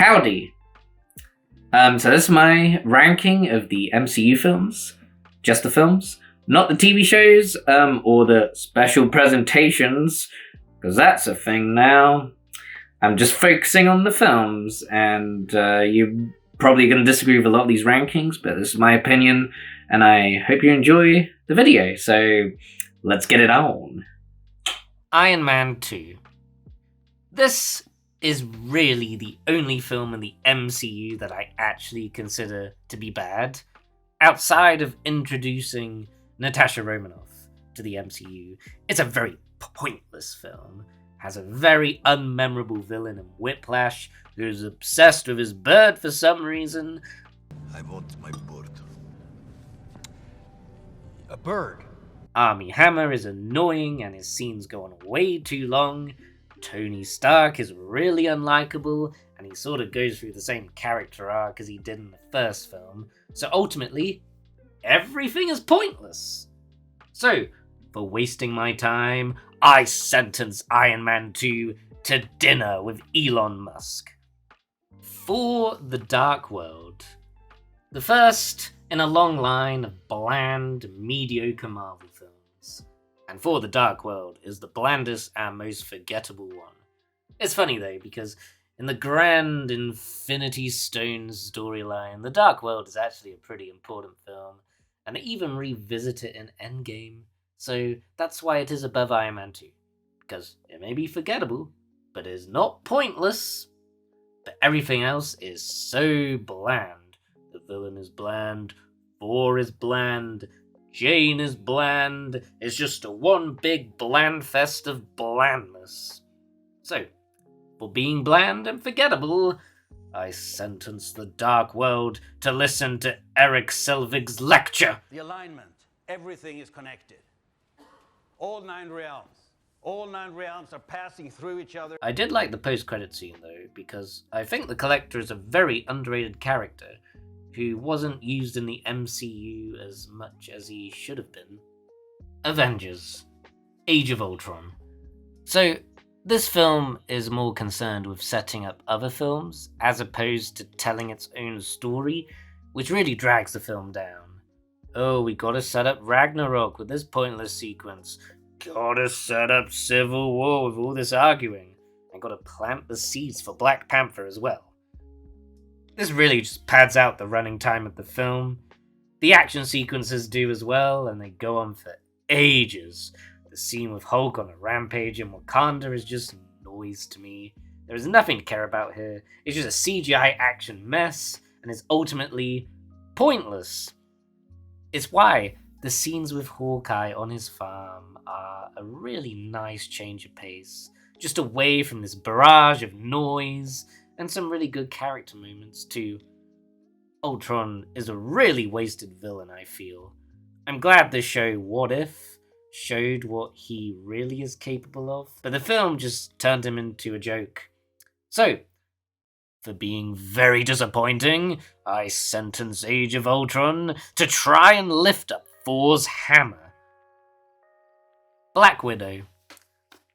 Howdy. So this is my ranking of the MCU films. Just the films. Not the TV shows, or the special presentations, because that's a thing now. I'm just focusing on the films, and you're probably going to disagree with a lot of these rankings, but this is my opinion, and I hope you enjoy the video, so let's get it on. Iron Man 2. This is really the only film in the MCU that I actually consider to be bad, outside of introducing Natasha Romanoff to the MCU. It's a very pointless film, has a very unmemorable villain in Whiplash, who's obsessed with his bird for some reason. I want my bird. A bird? Armie Hammer is annoying and his scenes go on way too long. Tony Stark is really unlikable, and he sort of goes through the same character arc as he did in the first film. So ultimately, everything is pointless. So, for wasting my time, I sentence Iron Man 2 to dinner with Elon Musk. For The Dark World. The first in a long line of bland, mediocre Marvel films. And For the Dark World is the blandest and most forgettable one. It's funny though, because in the grand Infinity Stones storyline, The Dark World is actually a pretty important film, and they even revisit it in Endgame, so that's why it is above Iron Man 2. Because it may be forgettable, but it is not pointless. But everything else is so bland. The villain is bland, Thor is bland, Jane is bland. It's just a one big bland fest of blandness. So, for being bland and forgettable, I sentence The Dark World to listen to Eric Selvig's lecture. The alignment. Everything is connected. All 9 realms. All 9 realms are passing through each other. I did like the post-credit scene though, because I think the Collector is a very underrated character who wasn't used in the MCU as much as he should have been. Avengers. Age of Ultron. So, this film is more concerned with setting up other films, as opposed to telling its own story, which really drags the film down. Oh, we gotta set up Ragnarok with this pointless sequence. Gotta set up Civil War with all this arguing. And gotta plant the seeds for Black Panther as well. This really just pads out the running time of the film. The action sequences do as well, and they go on for ages. The scene with Hulk on a rampage in Wakanda is just noise to me. There is nothing to care about here. It's just a CGI action mess, and is ultimately pointless. It's why the scenes with Hawkeye on his farm are a really nice change of pace. Just away from this barrage of noise, and some really good character moments too. Ultron is a really wasted villain, I feel. I'm glad the show What If showed what he really is capable of, but the film just turned him into a joke. So, for being very disappointing, I sentence Age of Ultron to try and lift up Thor's hammer. Black Widow.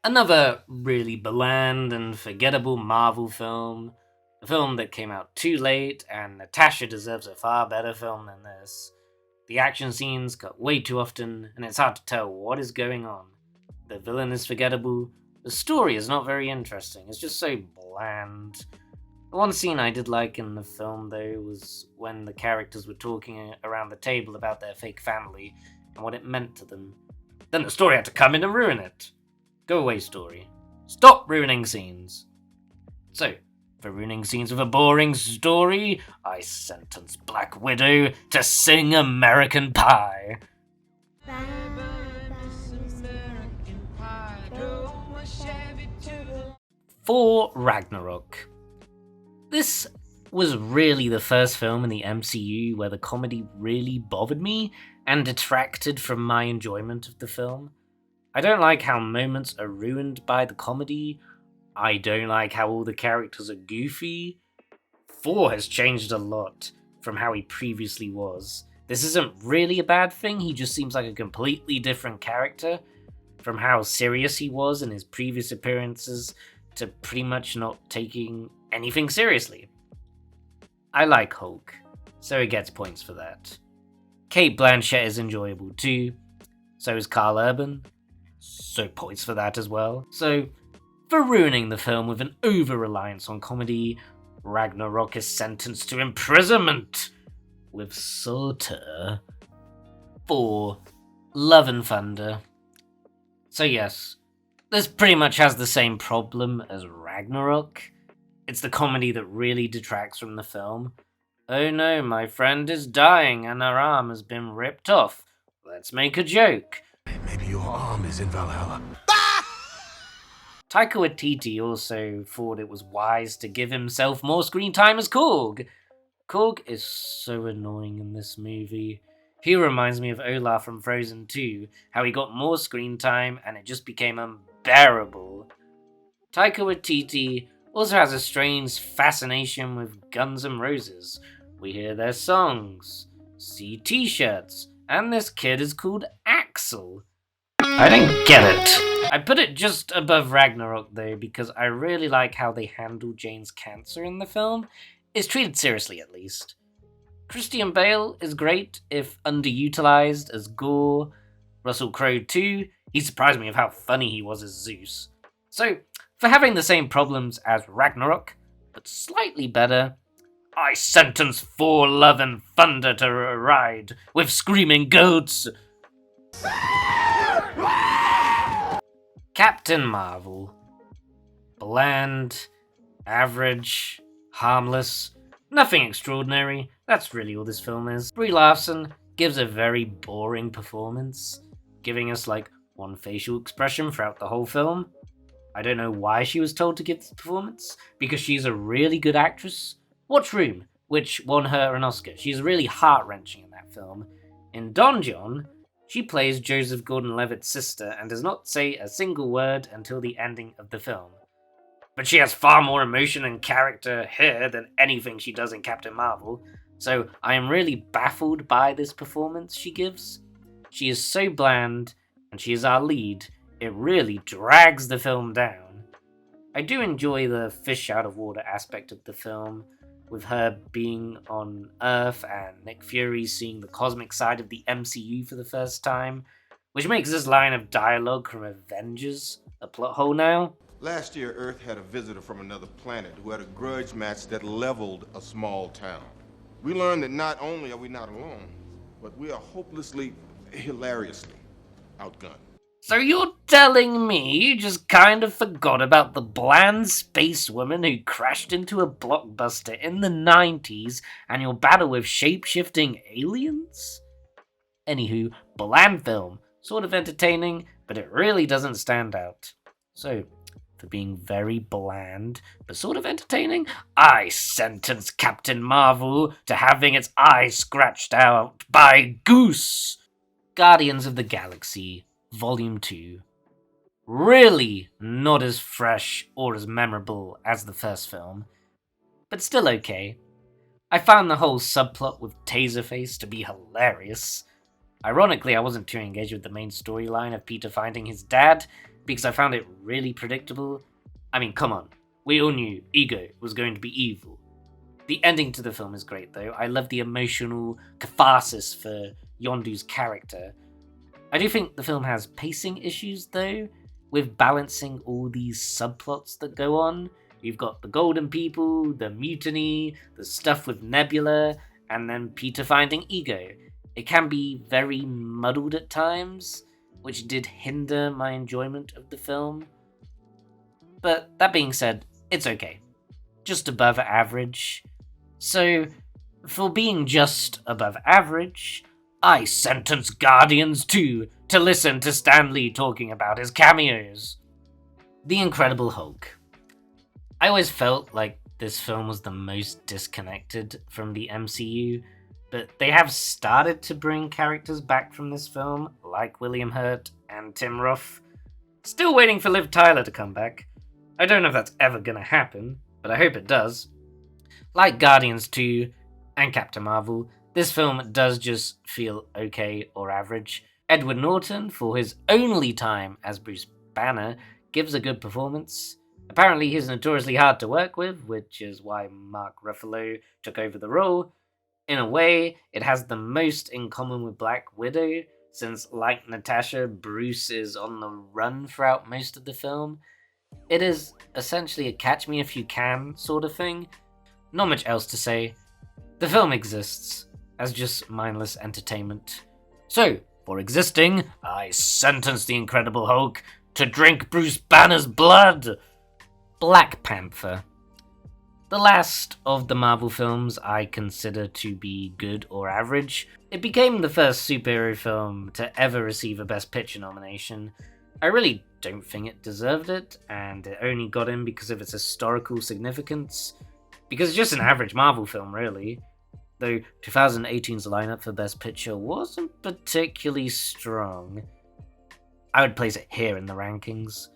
Another really bland and forgettable Marvel film. A film that came out too late, and Natasha deserves a far better film than this. The action scenes cut way too often, and it's hard to tell what is going on. The villain is forgettable. The story is not very interesting. It's just so bland. One scene I did like in the film, though, was when the characters were talking around the table about their fake family and what it meant to them. Then the story had to come in and ruin it. Go away, story. Stop ruining scenes. So, for ruining scenes with a boring story, I sentence Black Widow to sing American Pie. For Ragnarok. This was really the first film in the MCU where the comedy really bothered me and detracted from my enjoyment of the film. I don't like how moments are ruined by the comedy. I don't like how all the characters are goofy. Thor has changed a lot from how he previously was. This isn't really a bad thing, he just seems like a completely different character from how serious he was in his previous appearances to pretty much not taking anything seriously. I like Hulk, so it gets points for that. Kate Blanchett is enjoyable too, so is Carl Urban, so points for that as well. So, for ruining the film with an over-reliance on comedy, Ragnarok is sentenced to imprisonment with Surtur for Love and Thunder. So yes, this pretty much has the same problem as Ragnarok. It's the comedy that really detracts from the film. Oh no, my friend is dying and her arm has been ripped off. Let's make a joke. Maybe your arm is in Valhalla. Taika Waititi also thought it was wise to give himself more screen time as Korg. Korg is so annoying in this movie. He reminds me of Olaf from Frozen 2, how he got more screen time and it just became unbearable. Taika Waititi also has a strange fascination with Guns N' Roses. We hear their songs, see t-shirts, and this kid is called Axel. I don't get it. I put it just above Ragnarok though, because I really like how they handle Jane's cancer in the film. It's treated seriously at least. Christian Bale is great if underutilized as Gore. Russell Crowe too. He surprised me of how funny he was as Zeus. So, for having the same problems as Ragnarok, but slightly better, I sentence Thor Love and Thunder to a ride with screaming goats. Captain Marvel. Bland, average, harmless, nothing extraordinary. That's really all this film is. Brie Larson gives a very boring performance, giving us like one facial expression throughout the whole film. I don't know why she was told to give this performance, because she's a really good actress. Watch Room, which won her an Oscar. She's really heart-wrenching in that film. In Don John, she plays Joseph Gordon-Levitt's sister and does not say a single word until the ending of the film. But she has far more emotion and character here than anything she does in Captain Marvel, so I am really baffled by this performance she gives. She is so bland, and she is our lead. It really drags the film down. I do enjoy the fish out of water aspect of the film, with her being on Earth and Nick Fury seeing the cosmic side of the MCU for the first time, which makes this line of dialogue from Avengers a plot hole now. Last year, Earth had a visitor from another planet who had a grudge match that leveled a small town. We learned that not only are we not alone, but we are hopelessly, hilariously outgunned. So you're telling me you just kind of forgot about the bland space woman who crashed into a blockbuster in the 90s and your battle with shape-shifting aliens? Anywho, bland film. Sort of entertaining, but it really doesn't stand out. So, for being very bland, but sort of entertaining, I sentence Captain Marvel to having its eye scratched out by Goose. Guardians of the Galaxy, Volume 2. Really not as fresh or as memorable as the first film, but still okay. I found the whole subplot with Taserface to be hilarious. Ironically, I wasn't too engaged with the main storyline of Peter finding his dad, because I found it really predictable. I mean, come on. We all knew Ego was going to be evil. The ending to the film is great, though. I love the emotional catharsis for Yondu's character. I do think the film has pacing issues, though, with balancing all these subplots that go on. You've got the Golden People, the mutiny, the stuff with Nebula, and then Peter finding Ego. It can be very muddled at times, which did hinder my enjoyment of the film. But that being said, it's okay. Just above average. So, for being just above average, I sentence Guardians 2 to listen to Stan Lee talking about his cameos. The Incredible Hulk. I always felt like this film was the most disconnected from the MCU, but they have started to bring characters back from this film, like William Hurt and Tim Roth. Still waiting for Liv Tyler to come back. I don't know if that's ever gonna happen, but I hope it does. Like Guardians 2 and Captain Marvel, this film does just feel okay or average. Edward Norton, for his only time as Bruce Banner, gives a good performance. Apparently he's notoriously hard to work with, which is why Mark Ruffalo took over the role. In a way, it has the most in common with Black Widow, since like Natasha, Bruce is on the run throughout most of the film. It is essentially a catch me if you can sort of thing. Not much else to say. The film exists as just mindless entertainment. So, for existing, I sentence the Incredible Hulk to drink Bruce Banner's blood. Black Panther. The last of the Marvel films I consider to be good or average. It became the first superhero film to ever receive a Best Picture nomination. I really don't think it deserved it, and it only got in because of its historical significance. Because it's just an average Marvel film, really. Though 2018's lineup for Best Picture wasn't particularly strong. I would place it here in the rankings.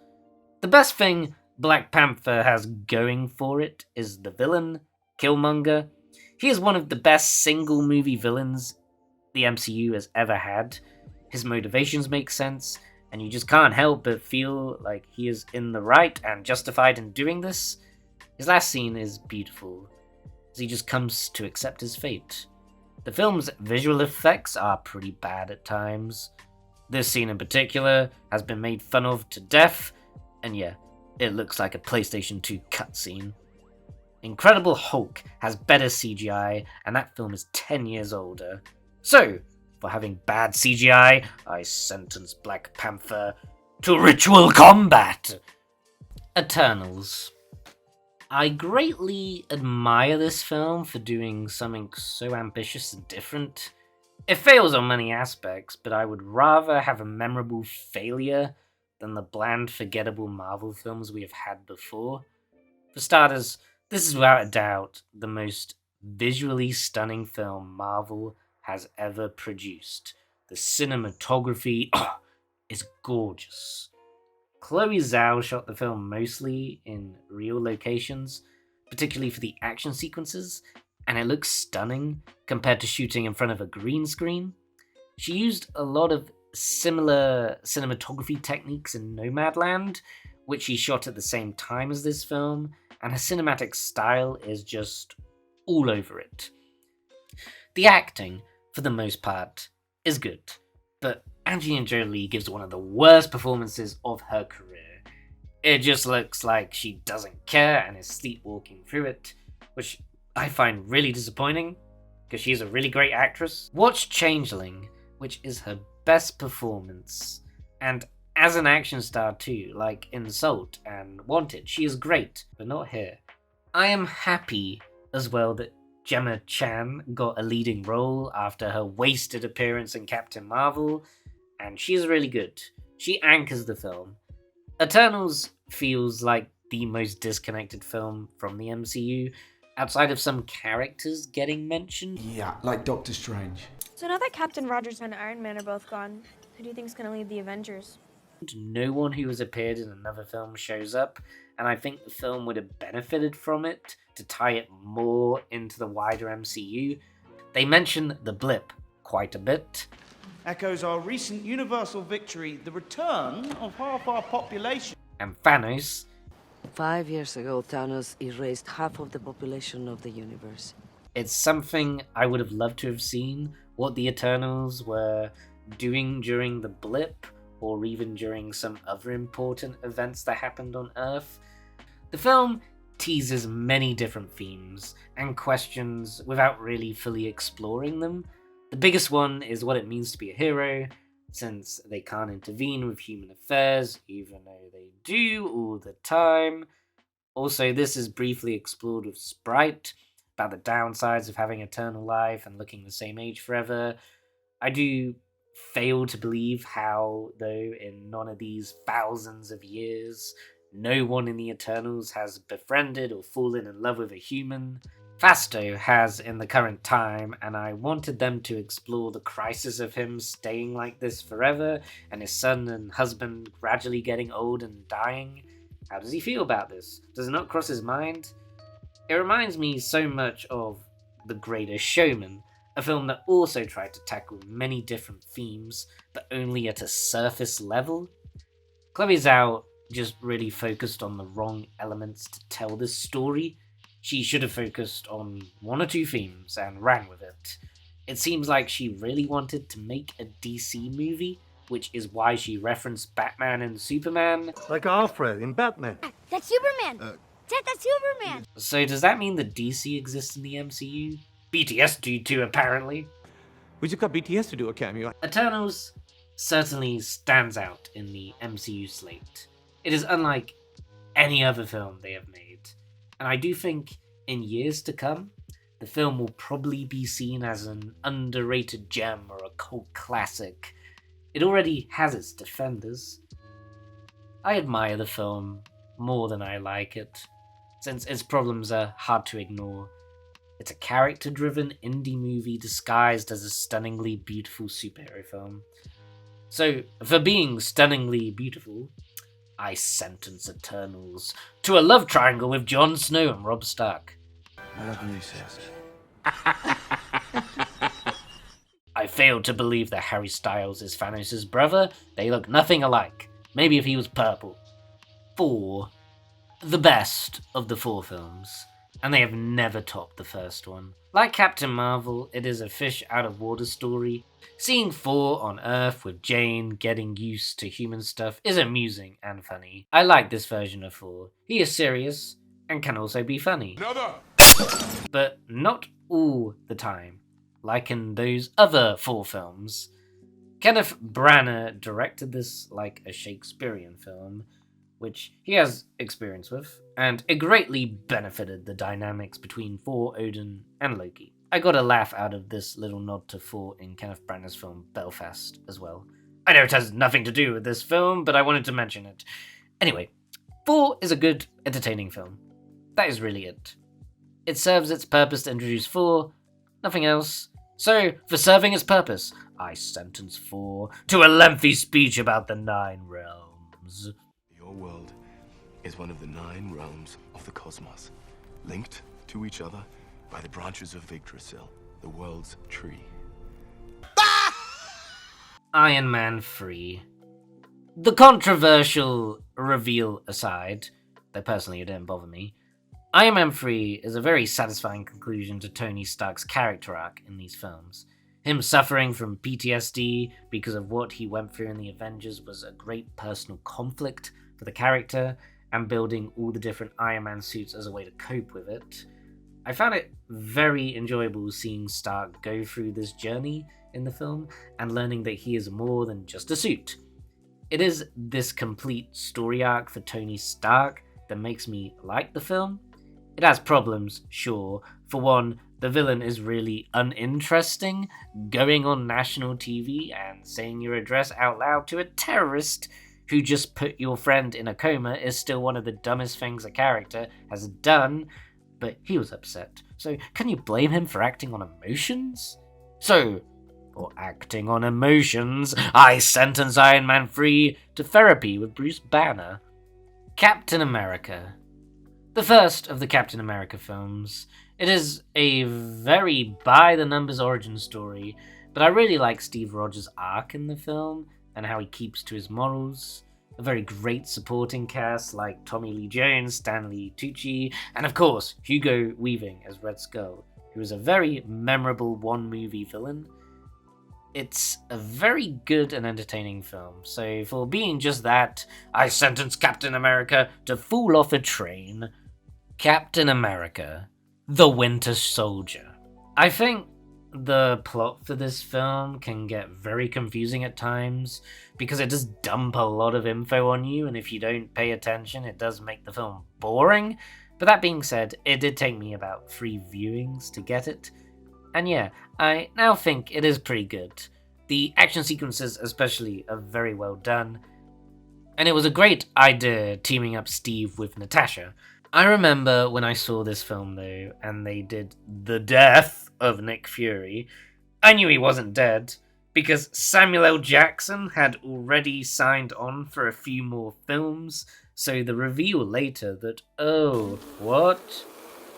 The best thing Black Panther has going for it is the villain, Killmonger. He is one of the best single movie villains the MCU has ever had. His motivations make sense, and you just can't help but feel like he is in the right and justified in doing this. His last scene is beautiful, as he just comes to accept his fate. The film's visual effects are pretty bad at times. This scene in particular has been made fun of to death, and yeah, it looks like a PlayStation 2 cutscene. Incredible Hulk has better CGI, and that film is 10 years older. So, for having bad CGI, I sentence Black Panther to ritual combat! Eternals. I greatly admire this film for doing something so ambitious and different. It fails on many aspects, but I would rather have a memorable failure than the bland, forgettable Marvel films we have had before. For starters, this is without a doubt the most visually stunning film Marvel has ever produced. The cinematography is gorgeous. Chloe Zhao shot the film mostly in real locations, particularly for the action sequences, and it looks stunning compared to shooting in front of a green screen. She used a lot of similar cinematography techniques in Nomadland, which she shot at the same time as this film, and her cinematic style is just all over it. The acting, for the most part, is good, but Angelina Jolie gives one of the worst performances of her career. It just looks like she doesn't care and is sleepwalking through it, which I find really disappointing, because she's a really great actress. Watch Changeling, which is her best performance, and as an action star too, like in Salt and Wanted, she is great, but not here. I am happy as well that Gemma Chan got a leading role after her wasted appearance in Captain Marvel, and she's really good. She anchors the film. Eternals feels like the most disconnected film from the MCU, outside of some characters getting mentioned. Yeah, like Doctor Strange. So now that Captain Rogers and Iron Man are both gone, who do you think's gonna lead the Avengers? No one who has appeared in another film shows up, and I think the film would have benefited from it to tie it more into the wider MCU. They mention the blip quite a bit. Echoes our recent universal victory, the return of half our population. And Thanos. 5 years ago, Thanos erased half of the population of the universe. It's something I would have loved to have seen, what the Eternals were doing during the blip, or even during some other important events that happened on Earth. The film teases many different themes and questions without really fully exploring them. The biggest one is what it means to be a hero, since they can't intervene with human affairs, even though they do all the time. Also, this is briefly explored with Sprite, about the downsides of having eternal life and looking the same age forever. I do fail to believe how, though, in none of these thousands of years, no one in the Eternals has befriended or fallen in love with a human. Fasto has in the current time, and I wanted them to explore the crisis of him staying like this forever, and his son and husband gradually getting old and dying. How does he feel about this? Does it not cross his mind? It reminds me so much of The Greatest Showman, a film that also tried to tackle many different themes, but only at a surface level. Chloe Zhao just really focused on the wrong elements to tell this story. She should have focused on one or two themes and ran with it. It seems like she really wanted to make a DC movie, which is why she referenced Batman and Superman. Like Alfred in Batman. That's Superman! That's Superman! So does that mean that DC exists in the MCU? BTS do too, apparently. We just got BTS to do a cameo. Eternals certainly stands out in the MCU slate. It is unlike any other film they have made, and I do think in years to come, the film will probably be seen as an underrated gem or a cult classic. It already has its defenders. I admire the film more than I like it, since its problems are hard to ignore. It's a character-driven indie movie disguised as a stunningly beautiful superhero film. So, for being stunningly beautiful, I sentence Eternals to a love triangle with Jon Snow and Robb Stark. I love you, sis. I fail to believe that Harry Styles is Thanos' brother. They look nothing alike. Maybe if he was purple. 4. The best of the 4 films, and they have never topped the first one. Like Captain Marvel, it is a fish out of water story. Seeing Thor on Earth with Jane getting used to human stuff is amusing and funny. I like this version of Thor. He is serious and can also be funny. But not all the time, like in those other 4 films. Kenneth Branagh directed this like a Shakespearean film, which he has experience with, and it greatly benefited the dynamics between Thor, Odin, and Loki. I got a laugh out of this little nod to Thor in Kenneth Branagh's film Belfast as well. I know it has nothing to do with this film, but I wanted to mention it. Anyway, Thor is a good, entertaining film. That is really it. It serves its purpose to introduce Thor, nothing else. So, for serving its purpose, I sentence Thor to a lengthy speech about the 9 realms. Your world is one of the 9 realms of the cosmos, linked to each other by the branches of Yggdrasil, the world's tree. Iron Man 3. The controversial reveal aside, though personally it didn't bother me, Iron Man 3 is a very satisfying conclusion to Tony Stark's character arc in these films. Him suffering from PTSD because of what he went through in the Avengers was a great personal conflict for the character, and building all the different Iron Man suits as a way to cope with it. I found it very enjoyable seeing Stark go through this journey in the film and learning that he is more than just a suit. It is this complete story arc for Tony Stark that makes me like the film. It has problems, sure. For one, the villain is really uninteresting. Going on national TV and saying your address out loud to a terrorist who just put your friend in a coma is still one of the dumbest things a character has done, but he was upset. So can you blame him for acting on emotions? So, for acting on emotions, I sentence Iron Man 3 to therapy with Bruce Banner. Captain America. The first of the Captain America films. It is a very by-the-numbers origin story, but I really like Steve Rogers' arc in the film and how he keeps to his morals. A very great supporting cast like Tommy Lee Jones, Stanley Tucci, and of course Hugo Weaving as Red Skull, who is a very memorable one-movie villain. It's a very good and entertaining film, so for being just that, I sentence Captain America to fall off a train. Captain America, the Winter Soldier. I think the plot for this film can get very confusing at times because it does dump a lot of info on you, and if you don't pay attention it does make the film boring. But that being said, it did take me about 3 viewings to get it, and yeah, I now think it is pretty good. The action sequences especially are very well done, and it was a great idea teaming up Steve with Natasha. I remember when I saw this film though, and they did the death of Nick Fury, I knew he wasn't dead, because Samuel L. Jackson had already signed on for a few more films, so the reveal later that, oh, what?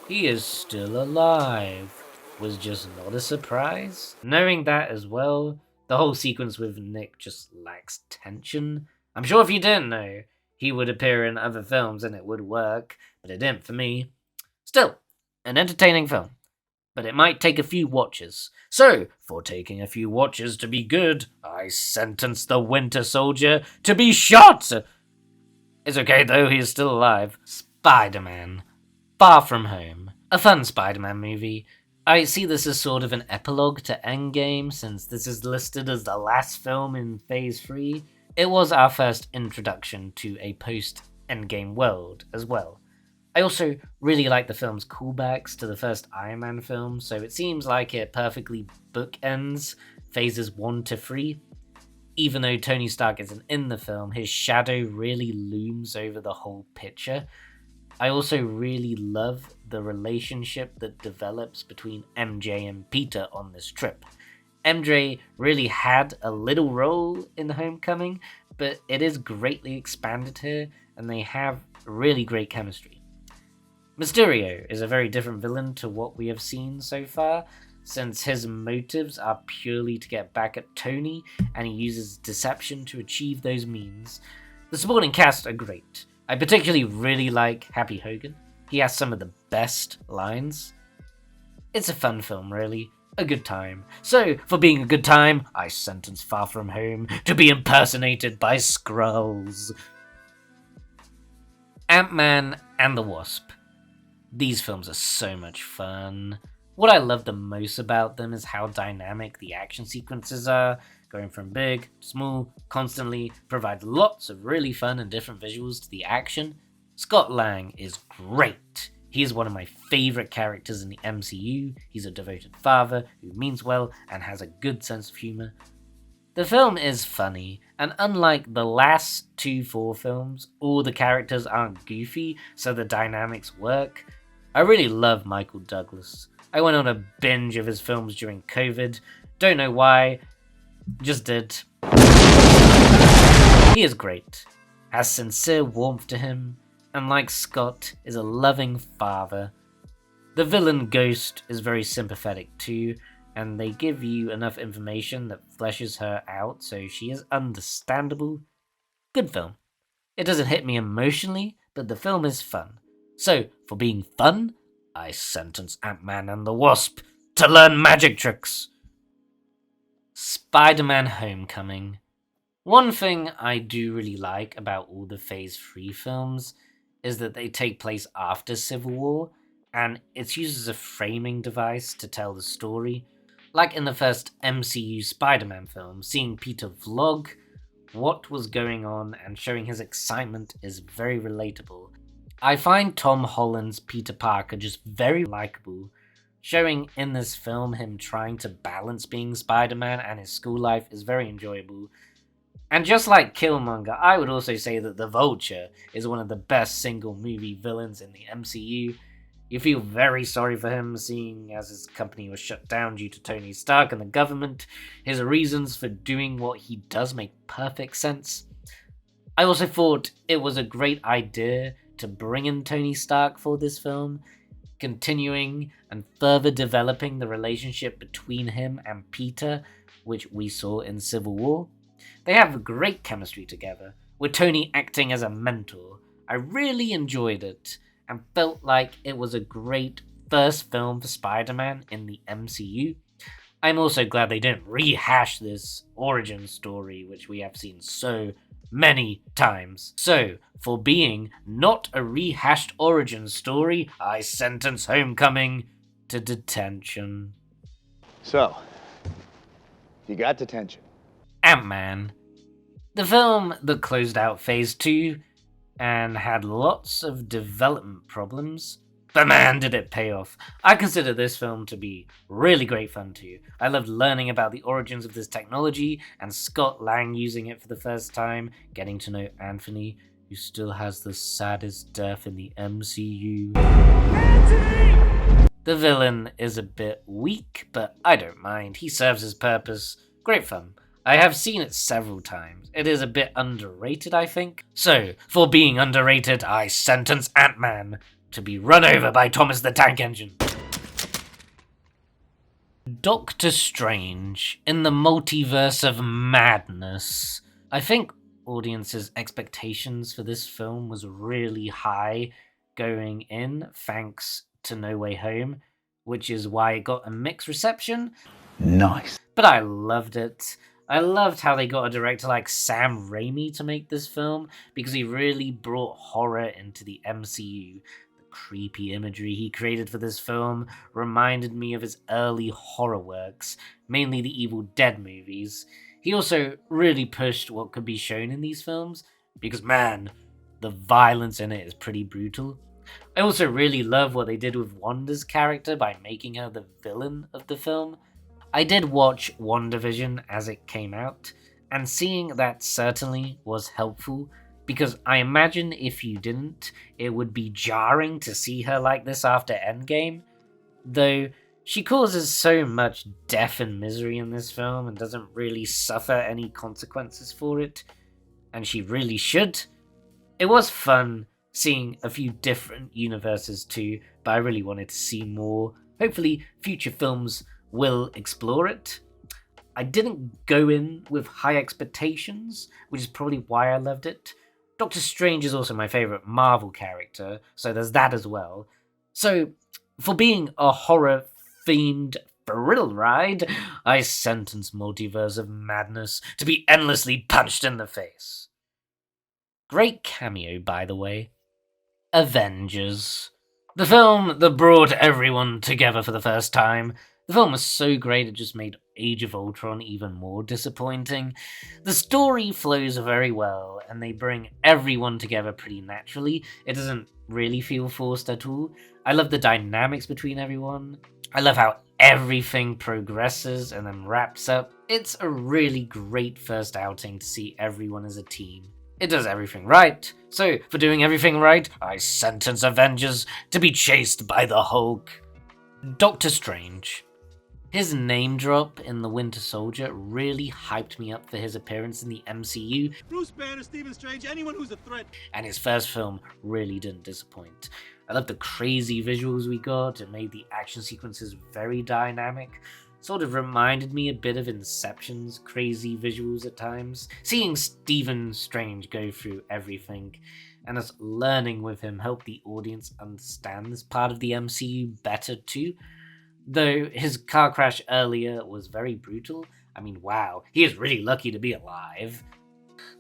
He is still alive, was just not a surprise. Knowing that as well, the whole sequence with Nick just lacks tension. I'm sure if you didn't know, he would appear in other films and it would work, but it didn't for me. Still, an entertaining film, but it might take a few watches. So, for taking a few watches to be good, I sentence the Winter Soldier to be shot! It's okay though, he is still alive. Spider-Man. Far From Home. A fun Spider-Man movie. I see this as sort of an epilogue to Endgame, since this is listed as the last film in Phase 3. It was our first introduction to a post-Endgame world as well. I also really like the film's callbacks to the first Iron Man film, so it seems like it perfectly bookends Phases 1 to 3. Even though Tony Stark isn't in the film, his shadow really looms over the whole picture. I also really love the relationship that develops between MJ and Peter on this trip. MJ really had a little role in Homecoming, but it is greatly expanded here, and they have really great chemistry. Mysterio is a very different villain to what we have seen so far, since his motives are purely to get back at Tony, and he uses deception to achieve those means. The supporting cast are great. I particularly really like Happy Hogan. He has some of the best lines. It's a fun film, really. A good time. So, for being a good time, I sentence Far From Home to be impersonated by Skrulls. Ant-Man and the Wasp. These films are so much fun. What I love the most about them is how dynamic the action sequences are, going from big to small, constantly provide lots of really fun and different visuals to the action. Scott Lang is great. He is one of my favourite characters in the MCU. He's a devoted father who means well and has a good sense of humour. The film is funny, and unlike the last 2 films, all the characters aren't goofy, so the dynamics work. I really love Michael Douglas. I went on a binge of his films during COVID. Don't know why, just did. He is great, has sincere warmth to him, and like Scott, is a loving father. The villain Ghost is very sympathetic too, and they give you enough information that fleshes her out so she is understandable. Good film. It doesn't hit me emotionally, but the film is fun. So, for being fun, I sentence Ant-Man and the Wasp to learn magic tricks. Spider-Man Homecoming. One thing I do really like about all the Phase 3 films is that they take place after Civil War, and it's used as a framing device to tell the story. Like in the first MCU Spider-Man film, seeing Peter vlog what was going on and showing his excitement is very relatable. I find Tom Holland's Peter Parker just very likable, showing in this film him trying to balance being Spider-Man and his school life is very enjoyable. And just like Killmonger, I would also say that the Vulture is one of the best single movie villains in the MCU. You feel very sorry for him, seeing as his company was shut down due to Tony Stark and the government. His reasons for doing what he does make perfect sense. I also thought it was a great idea to bring in Tony Stark for this film, continuing and further developing the relationship between him and Peter, which we saw in Civil War. They have great chemistry together, with Tony acting as a mentor. I really enjoyed it, and felt like it was a great first film for Spider-Man in the MCU. I'm also glad they didn't rehash this origin story, which we have seen so many times. So, for being not a rehashed origin story, I sentence Homecoming to detention. So, you got detention. Ant-Man. The film that closed out Phase 2 and had lots of development problems, but man did it pay off. I consider this film to be really great fun too. I loved learning about the origins of this technology and Scott Lang using it for the first time, getting to know Anthony, who still has the saddest death in the MCU. Anthony! The villain is a bit weak, but I don't mind. He serves his purpose. Great fun. I have seen it several times. It is a bit underrated, I think. So, for being underrated, I sentence Ant-Man to be run over by Thomas the Tank Engine. Doctor Strange in the Multiverse of Madness. I think audience's expectations for this film was really high going in, thanks to No Way Home, which is why it got a mixed reception. Nice. But I loved it. I loved how they got a director like Sam Raimi to make this film, because he really brought horror into the MCU. The creepy imagery he created for this film reminded me of his early horror works, mainly the Evil Dead movies. He also really pushed what could be shown in these films, because man, the violence in it is pretty brutal. I also really love what they did with Wanda's character by making her the villain of the film. I did watch WandaVision as it came out, and seeing that certainly was helpful, because I imagine if you didn't, it would be jarring to see her like this after Endgame, though she causes so much death and misery in this film and doesn't really suffer any consequences for it, and she really should. It was fun seeing a few different universes too, but I really wanted to see more. Hopefully future films will explore it. I didn't go in with high expectations, which is probably why I loved it. Doctor Strange is also my favourite Marvel character, so there's that as well. So, for being a horror-themed thrill ride, I sentence Multiverse of Madness to be endlessly punched in the face. Great cameo, by the way. Avengers. The film that brought everyone together for the first time. The film was so great it just made Age of Ultron even more disappointing. The story flows very well, and they bring everyone together pretty naturally. It doesn't really feel forced at all. I love the dynamics between everyone. I love how everything progresses and then wraps up. It's a really great first outing to see everyone as a team. It does everything right. So, for doing everything right, I sentence Avengers to be chased by the Hulk. Doctor Strange. His name drop in The Winter Soldier really hyped me up for his appearance in the MCU. Bruce Banner, Stephen Strange, anyone who's a threat. And his first film really didn't disappoint. I love the crazy visuals we got. It made the action sequences very dynamic. Sort of reminded me a bit of Inception's crazy visuals at times. Seeing Stephen Strange go through everything and us learning with him helped the audience understand this part of the MCU better too. Though his car crash earlier was very brutal. I mean, wow, he is really lucky to be alive.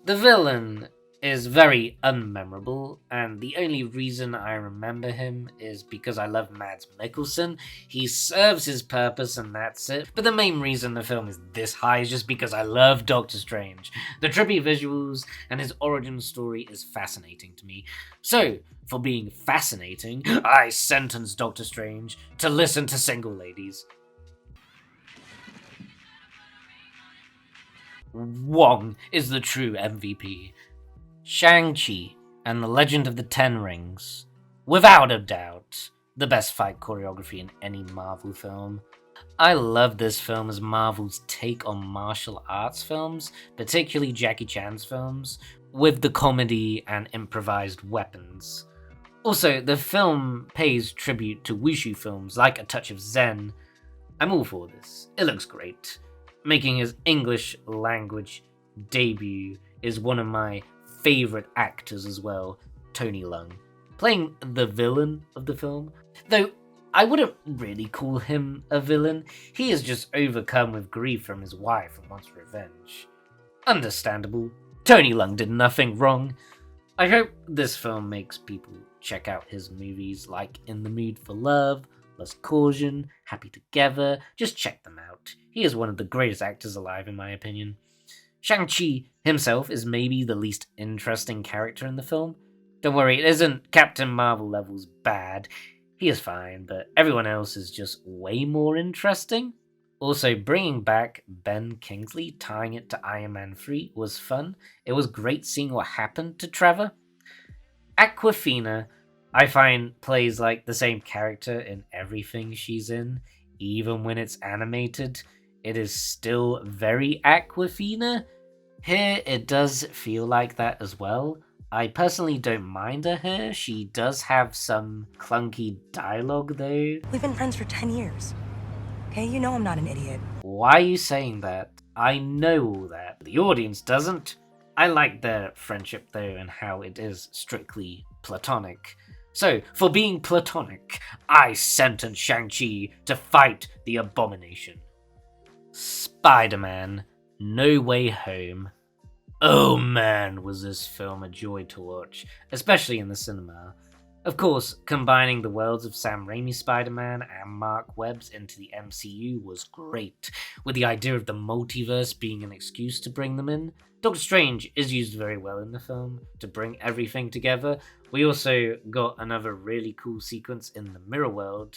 The villain is very unmemorable, and the only reason I remember him is because I love Mads Mikkelsen. He serves his purpose and that's it. But the main reason the film is this high is just because I love Doctor Strange. The trippy visuals and his origin story is fascinating to me. So, for being fascinating, I sentence Doctor Strange to listen to single ladies. Wong is the true MVP. Shang-Chi and the Legend of the Ten Rings. Without a doubt, the best fight choreography in any Marvel film. I love this film as Marvel's take on martial arts films, particularly Jackie Chan's films, with the comedy and improvised weapons. Also, the film pays tribute to wushu films like A Touch of Zen. I'm all for this. It looks great. Making his English language debut is one of my favourite actors as well, Tony Leung, playing the villain of the film. Though I wouldn't really call him a villain, he is just overcome with grief from his wife and wants revenge. Understandable. Tony Leung did nothing wrong. I hope this film makes people check out his movies like In the Mood for Love, Lust Caution, Happy Together. Just check them out. He is one of the greatest actors alive in my opinion. Shang-Chi himself is maybe the least interesting character in the film. Don't worry, it isn't Captain Marvel levels bad. He is fine, but everyone else is just way more interesting. Also, bringing back Ben Kingsley, tying it to Iron Man 3 was fun. It was great seeing what happened to Trevor. Awkwafina, I find, plays like the same character in everything she's in. Even when it's animated, it is still very Awkwafina. Here, it does feel like that as well. I personally don't mind her hair. She does have some clunky dialogue though. We've been friends for 10 years. Okay, you know I'm not an idiot. Why are you saying that? I know all that, but the audience doesn't. I like their friendship though, and how it is strictly platonic. So, for being platonic, I sentence Shang-Chi to fight the Abomination. Spider-Man: No Way Home. Oh man, was this film a joy to watch, especially in the cinema. Of course, combining the worlds of Sam Raimi's Spider-Man and Mark Webb's into the MCU was great, with the idea of the multiverse being an excuse to bring them in. Doctor Strange is used very well in the film to bring everything together. We also got another really cool sequence in the Mirror World.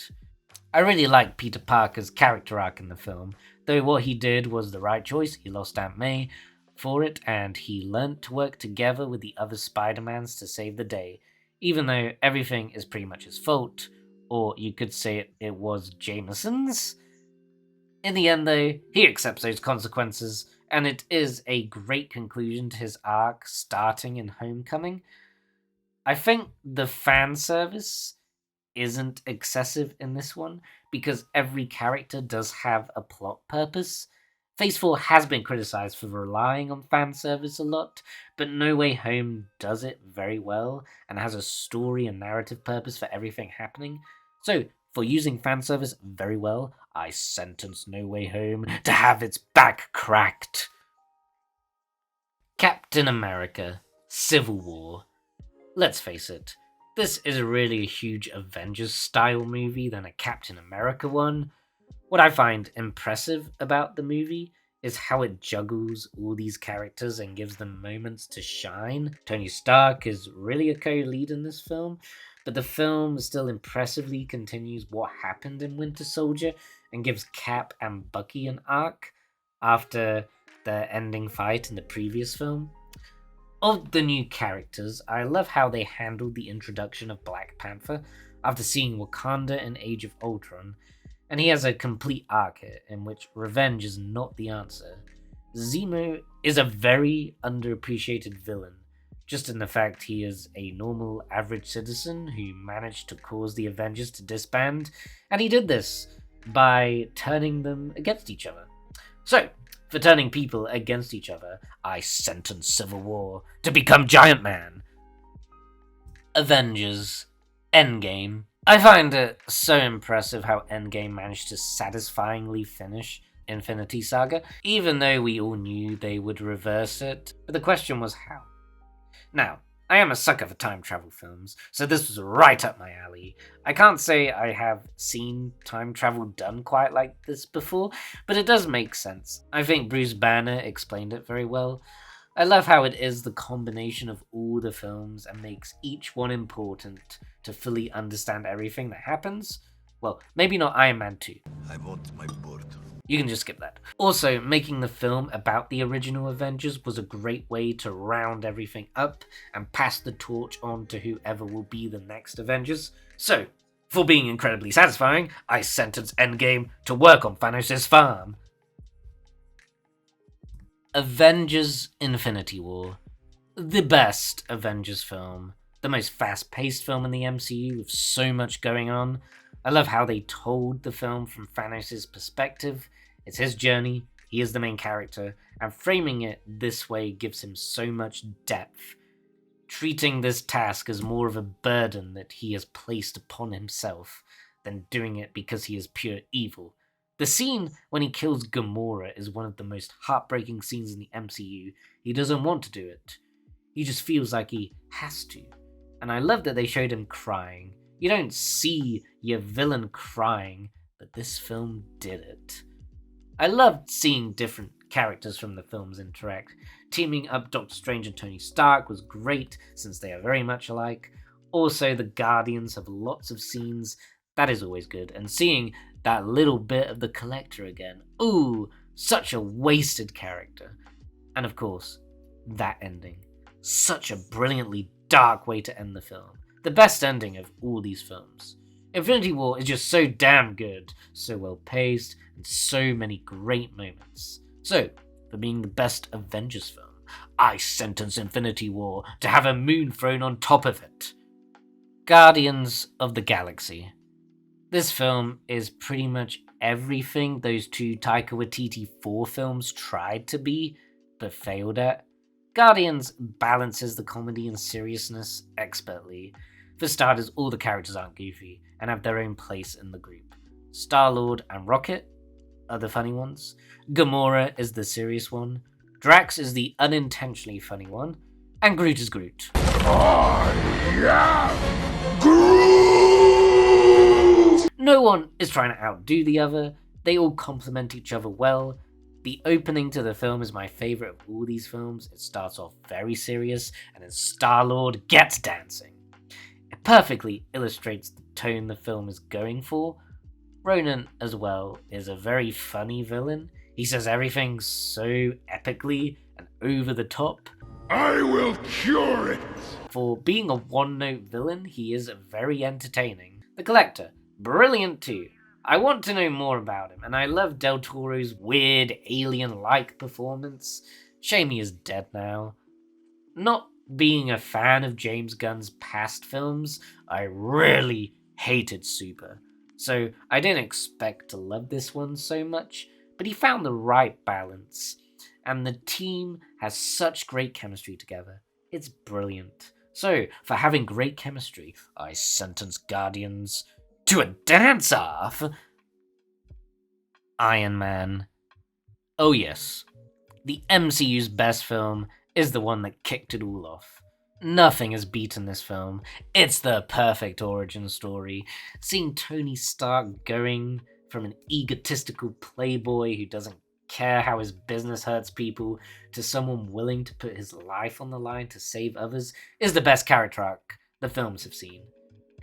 I really like Peter Parker's character arc in the film, though what he did was the right choice. He lost Aunt May for it, and he learnt to work together with the other Spider-Mans to save the day, even though everything is pretty much his fault, or you could say it was Jameson's. In the end, though, he accepts those consequences, and it is a great conclusion to his arc starting in Homecoming. I think the fan service isn't excessive in this one, because every character does have a plot purpose. Phase 4 has been criticized for relying on fan service a lot, but No Way Home does it very well and has a story and narrative purpose for everything happening. So, for using fan service very well, I sentence No Way Home to have its back cracked. Captain America: Civil War. Let's face it, this is really a huge Avengers-style movie than a Captain America one. What I find impressive about the movie is how it juggles all these characters and gives them moments to shine. Tony Stark is really a co-lead in this film, but the film still impressively continues what happened in Winter Soldier and gives Cap and Bucky an arc after their ending fight in the previous film. Of the new characters, I love how they handled the introduction of Black Panther after seeing Wakanda in Age of Ultron, and he has a complete arc here in which revenge is not the answer. Zemo is a very underappreciated villain, just in the fact he is a normal average citizen who managed to cause the Avengers to disband, and he did this by turning them against each other. So, for turning people against each other, I sentence Civil War to become Giant Man. Avengers: Endgame. I find it so impressive how Endgame managed to satisfyingly finish Infinity Saga, even though we all knew they would reverse it, but the question was how. Now, I am a sucker for time travel films, so this was right up my alley. I can't say I have seen time travel done quite like this before, but it does make sense. I think Bruce Banner explained it very well. I love how it is the combination of all the films and makes each one important to fully understand everything that happens. Well, maybe not Iron Man 2. I want my bird. You can just skip that. Also, making the film about the original Avengers was a great way to round everything up and pass the torch on to whoever will be the next Avengers. So, for being incredibly satisfying, I sentence Endgame to work on Thanos' farm. Avengers: Infinity War. The best Avengers film. The most fast-paced film in the MCU with so much going on. I love how they told the film from Thanos' perspective. It's his journey, he is the main character, and framing it this way gives him so much depth. Treating this task as more of a burden that he has placed upon himself than doing it because he is pure evil. The scene when he kills Gamora is one of the most heartbreaking scenes in the MCU. He doesn't want to do it. He just feels like he has to. And I love that they showed him crying. You don't see your villain crying, but this film did it. I loved seeing different characters from the films interact. Teaming up Doctor Strange and Tony Stark was great, since they are very much alike. Also, the Guardians have lots of scenes. That is always good. And seeing that little bit of the Collector again. Ooh, such a wasted character. And of course, that ending. Such a brilliantly dark way to end the film. The best ending of all these films. Infinity War is just so damn good, so well paced, and so many great moments. So, for being the best Avengers film, I sentence Infinity War to have a moon thrown on top of it. Guardians of the Galaxy. This film is pretty much everything those two Taika Waititi 4 films tried to be, but failed at. Guardians balances the comedy and seriousness expertly. For starters, all the characters aren't goofy and have their own place in the group. Star-Lord and Rocket are the funny ones. Gamora is the serious one. Drax is the unintentionally funny one. And Groot is Groot. No one is trying to outdo the other. They all complement each other well. The opening to the film is my favourite of all these films. It starts off very serious, and then Star-Lord gets dancing. It perfectly illustrates the tone the film is going for. Ronan, as well, is a very funny villain. He says everything so epically and over the top. I will cure it! For being a one-note villain, he is very entertaining. The Collector, brilliant too. I want to know more about him, and I love Del Toro's weird, alien-like performance. Shame he is dead now. Not being a fan of James Gunn's past films, I really hated Super. So I didn't expect to love this one so much, but he found the right balance. And the team has such great chemistry together. It's brilliant. So, for having great chemistry, I sentence Guardians to a dance-off. Iron Man. Oh yes, the MCU's best film is the one that kicked it all off. Nothing has beaten this film. It's the perfect origin story. Seeing Tony Stark going from an egotistical playboy who doesn't care how his business hurts people to someone willing to put his life on the line to save others is the best character arc the films have seen.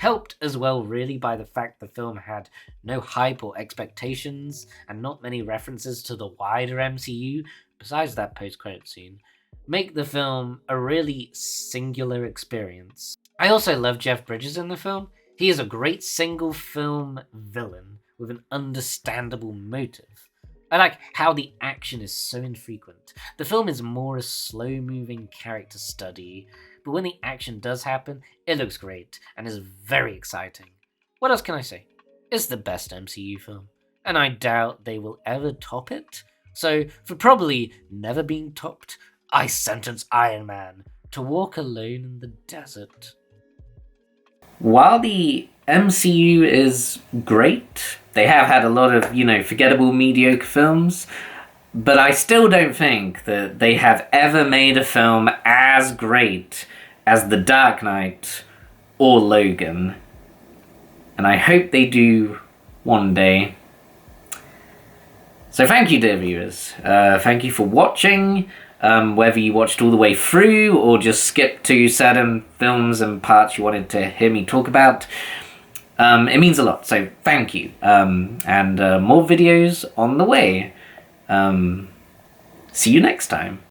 Helped as well really by the fact the film had no hype or expectations and not many references to the wider MCU besides that post-credit scene, make the film a really singular experience. I also love Jeff Bridges in the film. He is a great single film villain with an understandable motive. I like how the action is so infrequent. The film is more a slow-moving character study, but when the action does happen, it looks great and is very exciting. What else can I say? It's the best MCU film, and I doubt they will ever top it. So, for probably never being topped, I sentence Iron Man to walk alone in the desert. While the MCU is great, they have had a lot of, forgettable, mediocre films, but I still don't think that they have ever made a film as great as The Dark Knight or Logan. And I hope they do one day. So thank you, dear viewers. Thank you for watching. Whether you watched all the way through or just skipped to certain films and parts you wanted to hear me talk about, it means a lot, so thank you. And more videos on the way. See you next time.